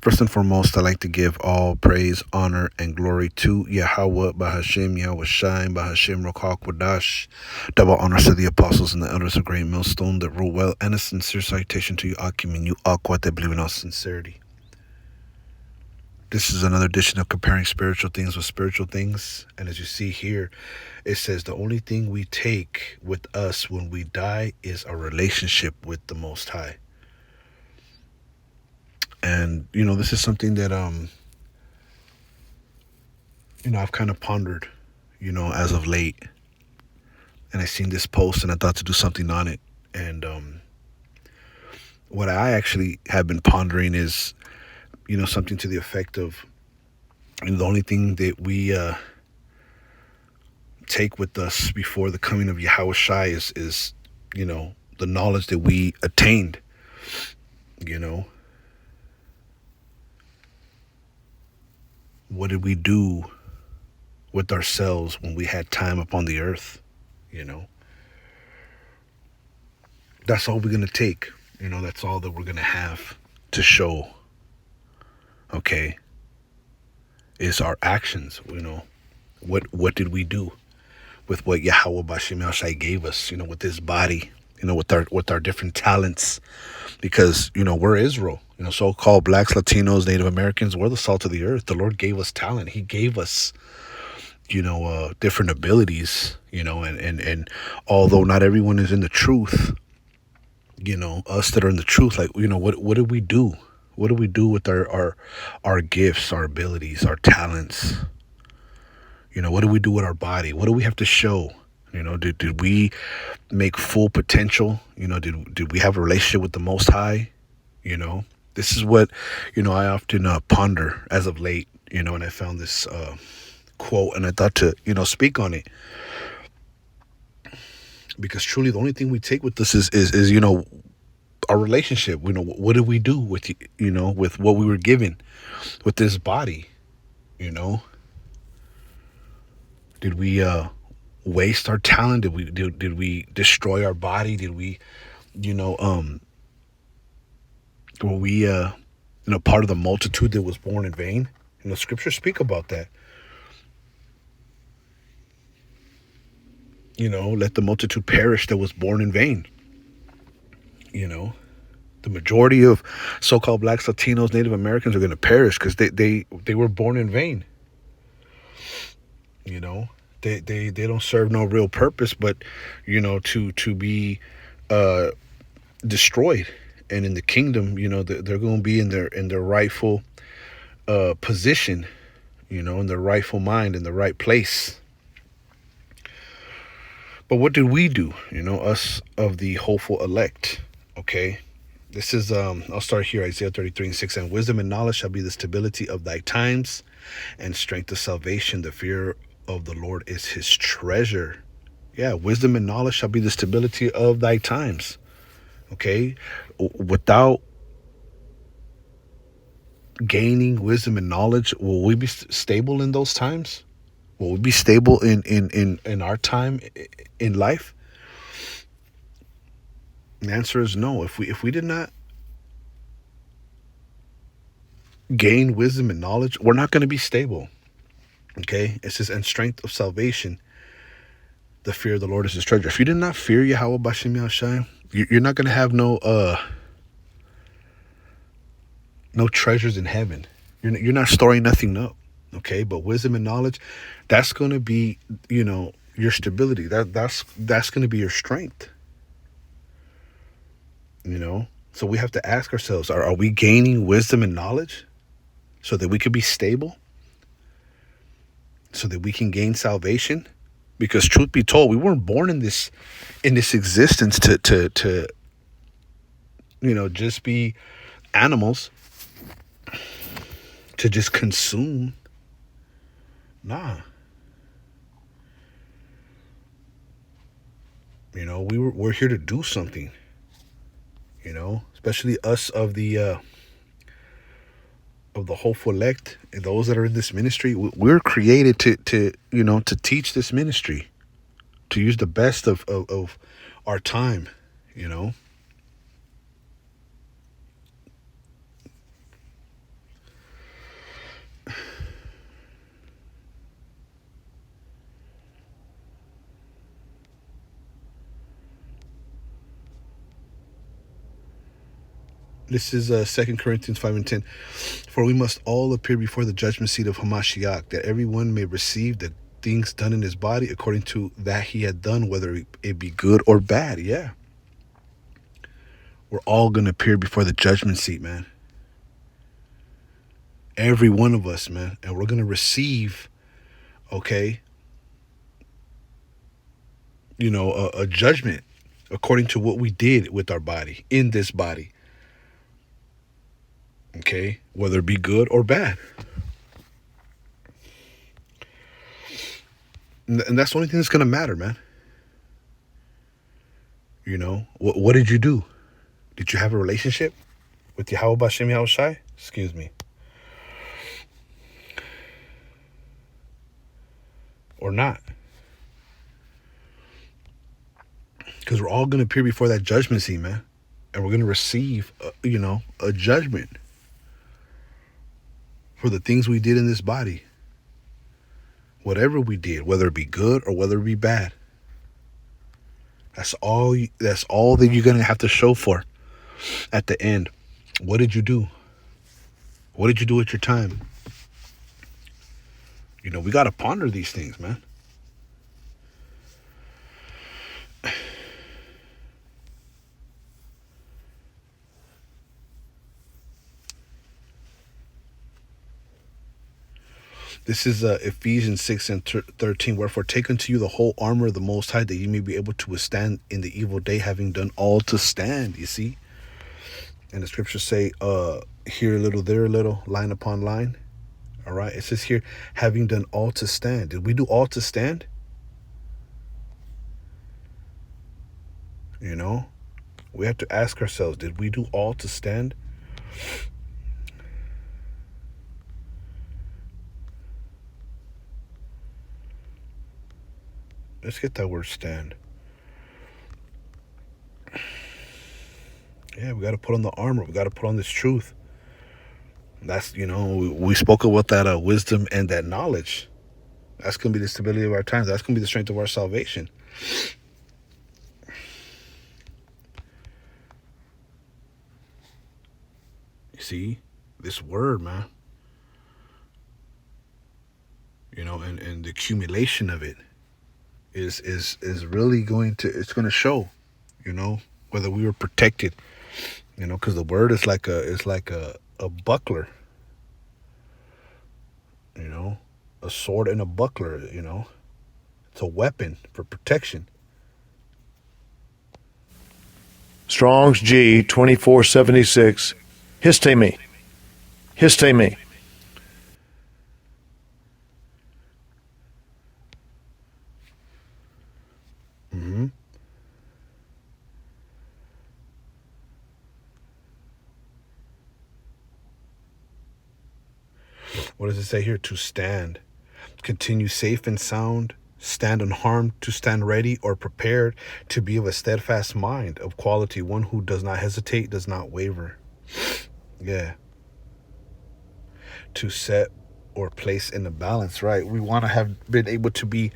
First and foremost, I like to give all praise, honor, and glory to Yahweh, Bahashem, Yahweh Shai, Bahashem, Rokak, Wadash. Double honors to the apostles and the elders of Great Millstone that rule well, and a sincere citation to you, Akim, and you, Aqua, that believe in all sincerity. This is another edition of Comparing Spiritual Things with Spiritual Things. And as you see here, it says the only thing we take with us when we die is a relationship with the Most High. And, this is something that, I've kind of pondered, as of late. And I seen this post and I thought to do something on it. And what I actually have been pondering is, something to the effect of, the only thing that we take with us before the coming of Yahweh Shai is, the knowledge that we attained, What did we do with ourselves when we had time upon the earth? That's all we're going to take. That's all that we're going to have to show, okay, is our actions. What did we do with what Yahweh Bashim El Shai gave us, with this body, with our different talents, because, we're Israel, so-called blacks, Latinos, Native Americans, we're the salt of the earth. The Lord gave us talent. He gave us, different abilities, and although not everyone is in the truth, us that are in the truth, like, what do we do? What do we do with our gifts, our abilities, our talents? What do we do with our body? What do we have to show? Did we make full potential? Did we have a relationship with the Most High? This is what, I often ponder as of late, and I found this quote and I thought to, speak on it. Because truly the only thing we take with us is our relationship. What did we do with, with what we were given with this body? Did we waste our talent? Did we destroy our body? Did we, were we, part of the multitude that was born in vain? Scriptures speak about that. Let the multitude perish that was born in vain. The majority of so-called blacks, Latinos, Native Americans are going to perish because they were born in vain. They don't serve no real purpose, but to be destroyed. And in the kingdom, they're going to be in their rightful position, in their rightful mind, in the right place. But what did we do? Us of the hopeful elect. Okay. This is, I'll start here, Isaiah 33:6. And wisdom and knowledge shall be the stability of thy times, and strength of salvation. The fear of the Lord is his treasure. Yeah, wisdom and knowledge shall be the stability of thy times. Okay. Without gaining wisdom and knowledge, will we be stable in those times? Will we be stable in our time in life? The answer is no. If we did not gain wisdom and knowledge, we're not going to be stable. Okay? It says, and strength of salvation, the fear of the Lord is his treasure. If you did not fear Yahweh Bashim Yahshai, you're not going to have no treasures in heaven. You're not storing nothing up. Okay? But wisdom and knowledge, that's going to be, your stability. That's going to be your strength. So we have to ask ourselves, are we gaining wisdom and knowledge so that we could be stable, so that we can gain salvation? Because truth be told, we weren't born in this existence to just be animals, to just consume. Nah. We're here to do something. Especially us of the hopeful elect, and those that are in this ministry. We're created to teach this ministry, to use the best of our time. This is 2 Corinthians 5 and 10. For we must all appear before the judgment seat of Hamashiach, that everyone may receive the things done in his body according to that he had done, whether it be good or bad. Yeah. We're all going to appear before the judgment seat, man. Every one of us, man. And we're going to receive, okay, a judgment according to what we did with our body, in this body. Okay, whether it be good or bad. And that's the only thing that's going to matter, man. What did you do? Did you have a relationship with Yahweh Bashem Yahushai? Excuse me. Or not? Because we're all going to appear before that judgment seat, man. And we're going to receive, a judgment for the things we did in this body. Whatever we did, whether it be good or whether it be bad. That's all that you're going to have to show for at the end. What did you do? What did you do with your time? We got to ponder these things, man. This is Ephesians 6 and 13. Wherefore take unto you the whole armor of the Most High, that ye may be able to withstand in the evil day, having done all to stand. You see? And the scriptures say, here a little, there a little, line upon line. All right? It says here, having done all to stand. Did we do all to stand? We have to ask ourselves, did we do all to stand? Let's get that word stand. Yeah, we got to put on the armor. We got to put on this truth. That's, we spoke about that wisdom and that knowledge. That's going to be the stability of our times. That's going to be the strength of our salvation. You see, this word, man, and the accumulation of it is really going to show, whether we were protected, because the word is like a buckler, a sword and a buckler, it's a weapon for protection. Strong's G 2476. Histe me. Histe me. Mm-hmm. What does it say here? To stand. Continue safe and sound. Stand unharmed, to stand ready or prepared, to be of a steadfast mind, of quality, one who does not hesitate, does not waver. Yeah. To set or place in the balance, right? We want to have been able to be,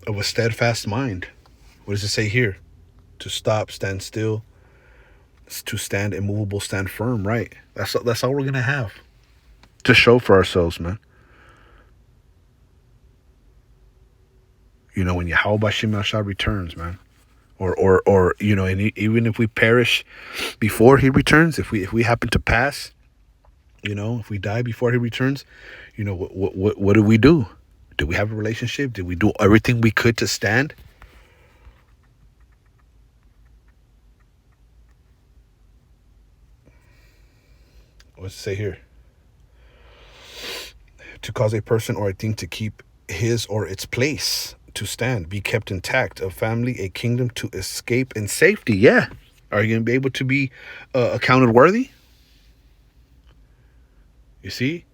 of a steadfast mind. What does it say here? To stop, stand still, to stand immovable, stand firm, right? That's all we're going to have to show for ourselves, man. When Yahweh Bashem Yahshua returns, man. Or and even if we perish before he returns, if we happen to pass, if we die before he returns, what do we do? Did we have a relationship? Did we do everything we could to stand? What's it say here? To cause a person or a thing to keep his or its place, to stand, be kept intact, a family, a kingdom, to escape in safety. Yeah. Are you going to be able to be accounted worthy? You see?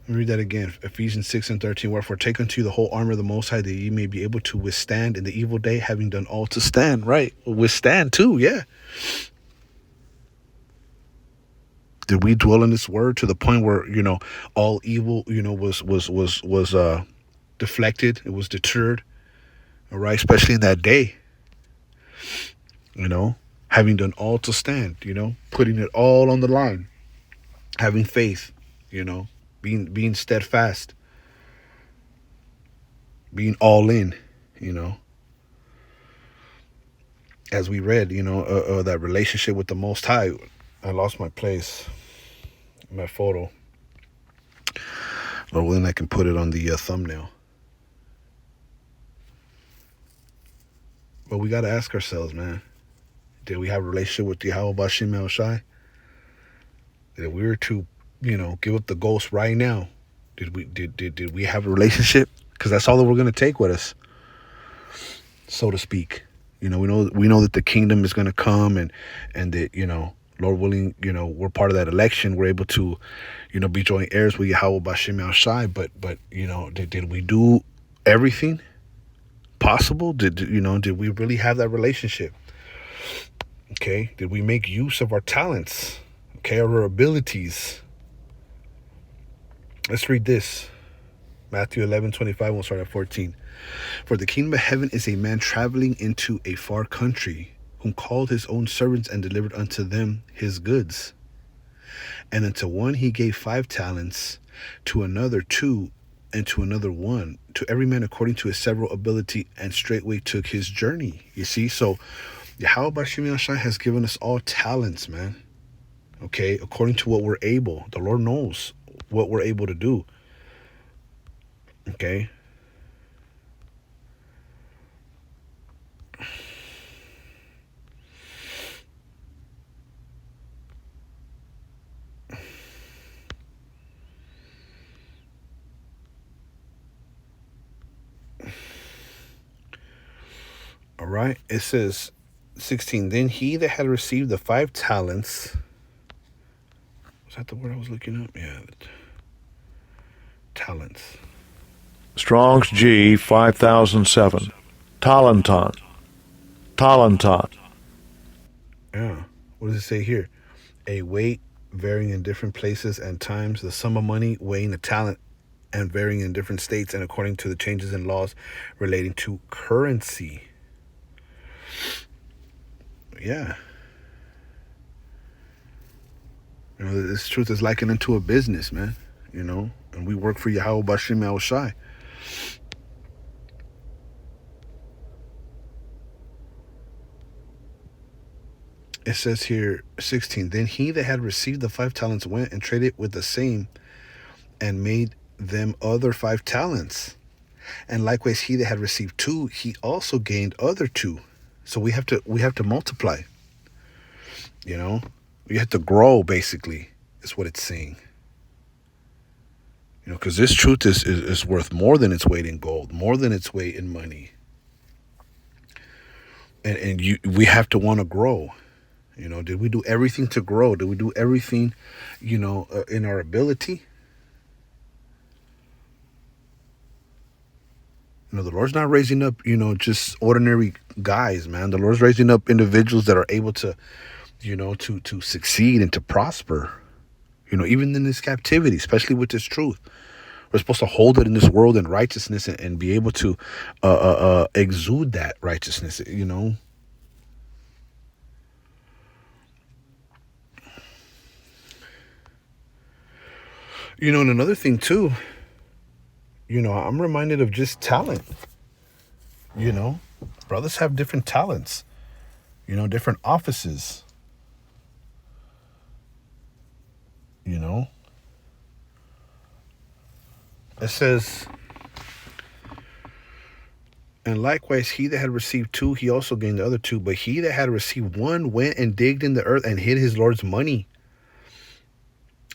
Let me read that again. Ephesians 6 and 13. Wherefore take unto you the whole armor of the Most High, that ye may be able to withstand in the evil day, having done all to stand. Right. Withstand too. Yeah. Did we dwell in this word to the point where, all evil, was deflected, it was deterred, all right, especially in that day, having done all to stand, putting it all on the line, having faith, being steadfast, being all in, you know, as we read, that relationship with the Most High. I lost my place, my photo. Lord willing, I can put it on the thumbnail. But we got to ask ourselves, man, did we have a relationship with Yahweh Bashim El Shai? If we were to, give up the ghost right now, did we have a relationship? Because that's all that we're going to take with us, so to speak. We know that the kingdom is going to come, and that, Lord willing, we're part of that election. We're able to, be joint heirs with Yahweh Bashim El Shai. But did we do everything possible? Did we really have that relationship? Okay. Did we make use of our talents? Okay, our abilities? Let's read this. Matthew 11:25. We'll start at 14. For the kingdom of heaven is a man traveling into a far country, whom called his own servants and delivered unto them his goods. And unto one he gave 5 talents, to another 2, and to another 1, to every man according to his several ability, and straightway took his journey. You see, so Yahweh Bashim Yashai has given us all talents, man. Okay, according to what we're able. The Lord knows what we're able to do. Okay. All right. It says 16. Then he that had received the 5 talents. Was that the word I was looking up? Yeah. Talents. Strong's G 5007. Talenton. Talenton. Yeah. What does it say here? A weight varying in different places and times, the sum of money weighing a talent and varying in different states and according to the changes in laws relating to currency. Yeah. This truth is likened into a business, man. And we work for Yahweh Bashim El Shai. It says here, 16, then he that had received the 5 talents went and traded with the same and made them other 5 talents. And likewise, he that had received 2, he also gained other 2. So we have to multiply. We have to grow, basically, is what it's saying. Because this truth is worth more than its weight in gold, more than its weight in money. And we have to want to grow. Did we do everything to grow? Did we do everything, in our ability? The Lord's not raising up, just ordinary guys, man. The Lord's raising up individuals that are able to, to succeed and to prosper, even in this captivity, especially with this truth. We're supposed to hold it in this world in righteousness and be able to exude that righteousness, And another thing too, I'm reminded of just talent. Brothers have different talents, different offices, It says, and likewise, he that had received 2, he also gained the other 2. But he that had received 1 went and digged in the earth and hid his Lord's money.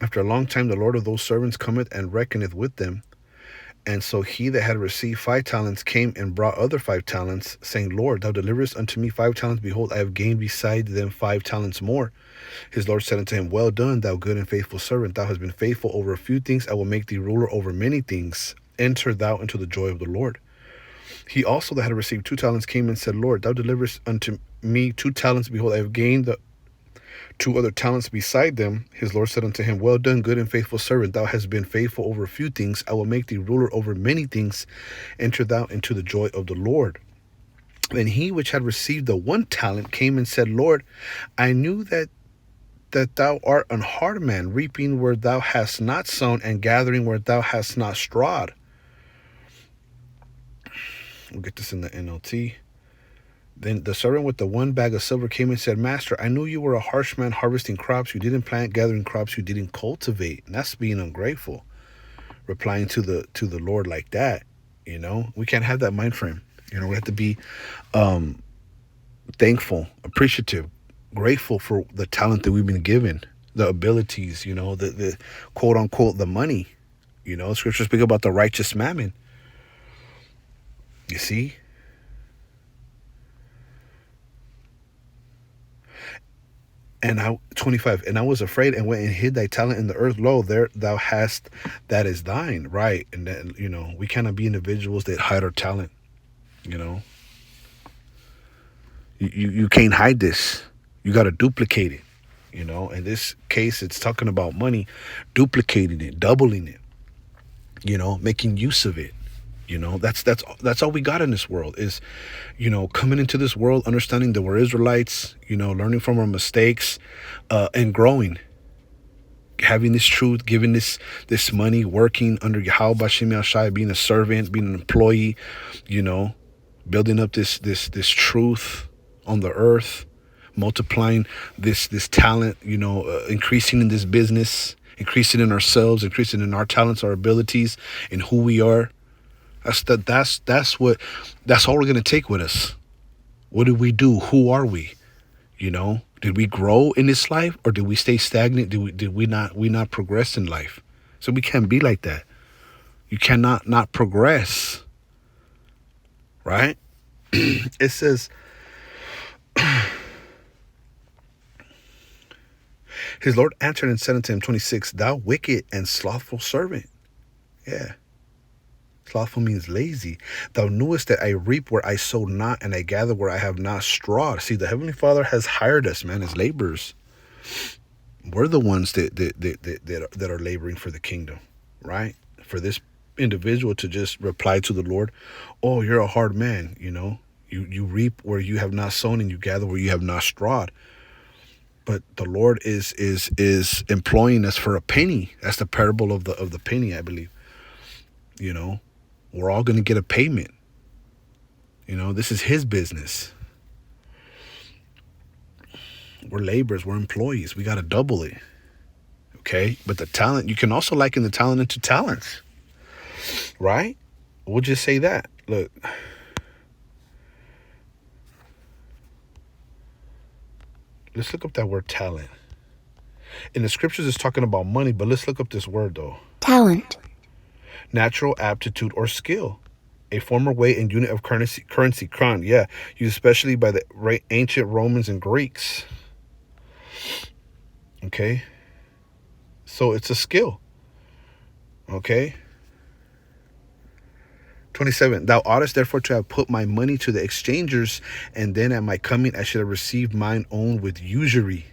After a long time, the Lord of those servants cometh and reckoneth with them. And so he that had received 5 talents came and brought other 5 talents, saying, Lord, thou deliverest unto me 5 talents. Behold, I have gained beside them 5 talents more. His Lord said unto him, well done, thou good and faithful servant. Thou hast been faithful over a few things. I will make thee ruler over many things. Enter thou into the joy of the Lord. He also that had received 2 talents came and said, Lord, thou deliverest unto me 2 talents. Behold, I have gained 2 other talents beside them. His Lord said unto him, Well done, good and faithful servant. Thou hast been faithful over a few things. I will make thee ruler over many things. Enter thou into the joy of the Lord. And he which had received the 1 talent came and said, Lord, I knew that thou art an hard man, reaping where thou hast not sown, and gathering where thou hast not strawed. We'll get this in the NLT. Then the servant with the 1 bag of silver came and said, Master, I knew you were a harsh man, harvesting crops you didn't plant, gathering crops you didn't cultivate. And that's being ungrateful. Replying to the Lord like that, we can't have that mind frame. We have to be thankful, appreciative, grateful for the talent that we've been given, the abilities, the quote unquote the money. Scriptures speak about the righteous mammon. You see? And 25, and I was afraid and went and hid thy talent in the earth. Lo, there thou hast that is thine. Right. And then, we cannot be individuals that hide our talent. You can't hide this. You got to duplicate it. In this case, it's talking about money, duplicating it, doubling it, making use of it. That's all we got in this world is, coming into this world, understanding that we're Israelites, learning from our mistakes, and growing, having this truth, giving this money, working under Yahweh B'Shem Yahshai, being a servant, being an employee, building up this truth on the earth, multiplying this talent, increasing in this business, increasing in ourselves, increasing in our talents, our abilities, and who we are. That's all we're gonna take with us. What did we do? Who are we? Did we grow in this life, or did we stay stagnant? Did we not progress in life? So we can't be like that. You cannot not progress. Right? It says, his Lord answered and said unto him, 26, thou wicked and slothful servant. Yeah. Slothful means lazy. Thou knewest that I reap where I sowed not, and I gather where I have not strawed. See, the Heavenly Father has hired us, man, as laborers. We're the ones that are laboring for the kingdom, right? For this individual to just reply to the Lord, oh, you're a hard man, you reap where you have not sown, and you gather where you have not strawed. But the Lord is employing us for a penny. That's the parable of the penny, I believe. We're all going to get a payment. This is his business. We're laborers. We're employees. We got to double it. Okay? But the talent, you can also liken the talent into talents. Right? We'll just say that. Look. Let's look up that word talent. In the scriptures, it's talking about money, but let's look up this word, though. Talent. Natural aptitude or skill, a former way and unit of currency, kron, used especially by the ancient Romans and Greeks. Okay, so it's a skill. Okay. 27, thou oughtest therefore to have put my money to the exchangers, and then at my coming I should have received mine own with usury.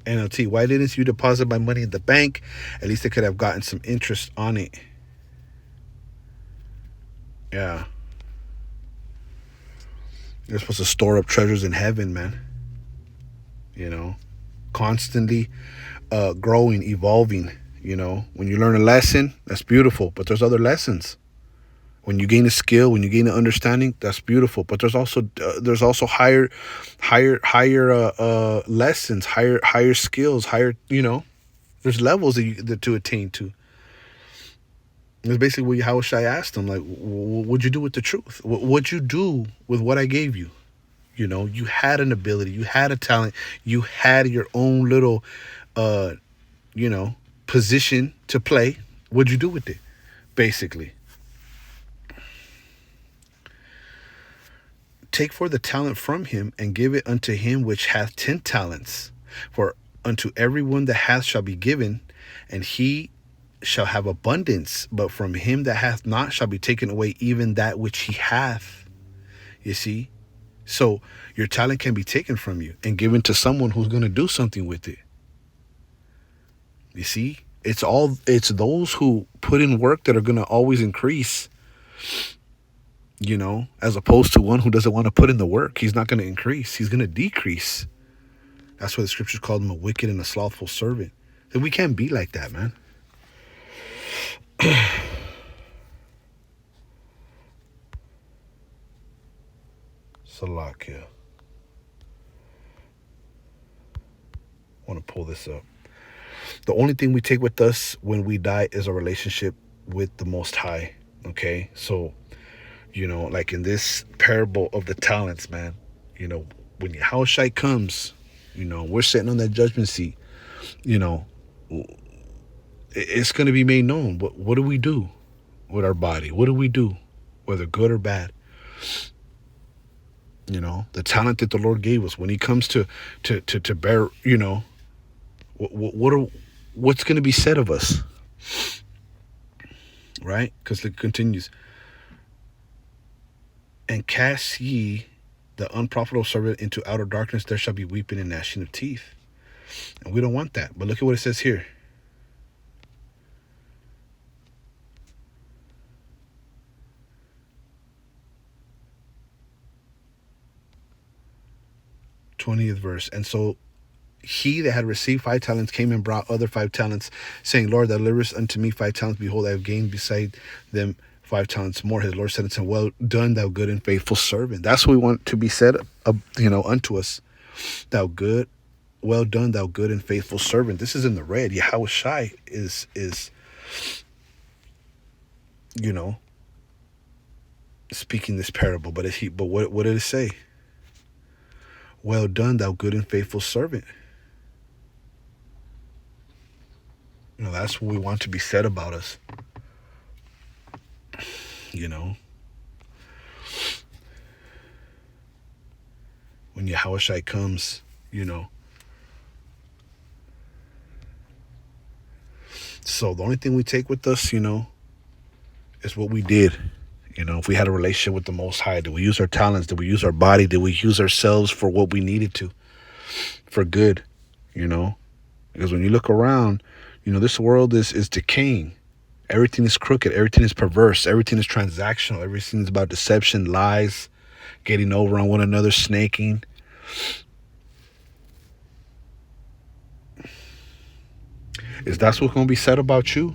NLT, why didn't you deposit my money in the bank? At least I could have gotten some interest on it. Yeah. You're supposed to store up treasures in heaven, man. Constantly growing, evolving. When you learn a lesson, that's beautiful, but there's other lessons. When you gain a skill, when you gain an understanding, that's beautiful. But there's also higher lessons, higher skills, higher, there's levels that to attain to. That's basically what Yahushua asked him, like, what'd you do with the truth? What'd you do with what I gave you? You had an ability, you had a talent, you had your own little, position to play. What'd you do with it? Basically. Take for the talent from him, and give it unto him which hath 10 talents. For unto everyone that hath shall be given, and he shall have abundance, but from him that hath not shall be taken away even that which he hath. You see? So your talent can be taken from you and given to someone who's going to do something with it. You see? It's those who put in work that are going to always increase, as opposed to one who doesn't want to put in the work. He's not going to increase. He's going to decrease. That's why the scriptures called him a wicked and a slothful servant. And we can't be like that, man. Salakia. I want to pull this up. The only thing we take with us when we die is a relationship with the Most High. Okay? So, like in this parable of the talents, man, when Yahushua comes, we're sitting on that judgment seat, it's going to be made known. What do we do with our body? What do we do, whether good or bad? The talent that the Lord gave us when he comes to bear, what's going to be said of us, right? Because it continues, and cast ye the unprofitable servant into outer darkness, there shall be weeping and gnashing of teeth. And we don't want that. But look at what it says here. '20th verse. And so he that had received 5 talents came and brought other 5 talents, saying, Lord, thou deliverest unto me 5 talents. Behold, I have gained beside them 5 talents more. His Lord said unto him, well done, thou good and faithful servant. That's what we want to be said, unto us. Thou good, well done, thou good and faithful servant. This is in the red. Yahushua is speaking this parable. But what did it say? Well done, thou good and faithful servant. That's what we want to be said about us. When Yahushua comes, So the only thing we take with us, is what we did. If we had a relationship with the Most High, did we use our talents? Did we use our body? Did we use ourselves for what we needed to, for good? Because when you look around, this world is decaying. Everything is crooked. Everything is perverse. Everything is transactional. Everything is about deception, lies, getting over on one another, snaking. Is that what's going to be said about you?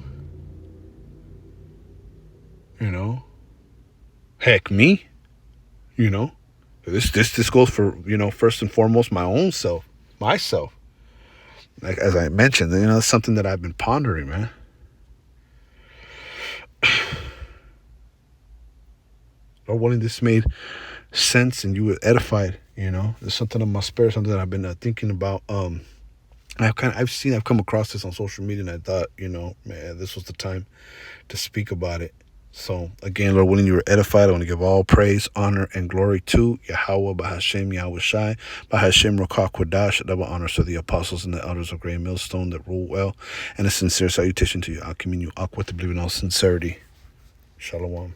Heck, me? This goes for, first and foremost, my own self, myself. Like, as I mentioned, it's something that I've been pondering, man. Lord willing, this made sense and you were edified. There's something in my spirit, something that I've been thinking about. I've come across this on social media, and I thought, man, this was the time to speak about it. So again, Lord willing, you were edified. I want to give all praise, honor, and glory to Yahweh, Bahashem, Yahushai, Bahashem, Rokah, Kodash. Double honors to the apostles and the elders of Great Millstone that rule well, and a sincere salutation to you. I'll commune you with the believe in all sincerity. Shalom.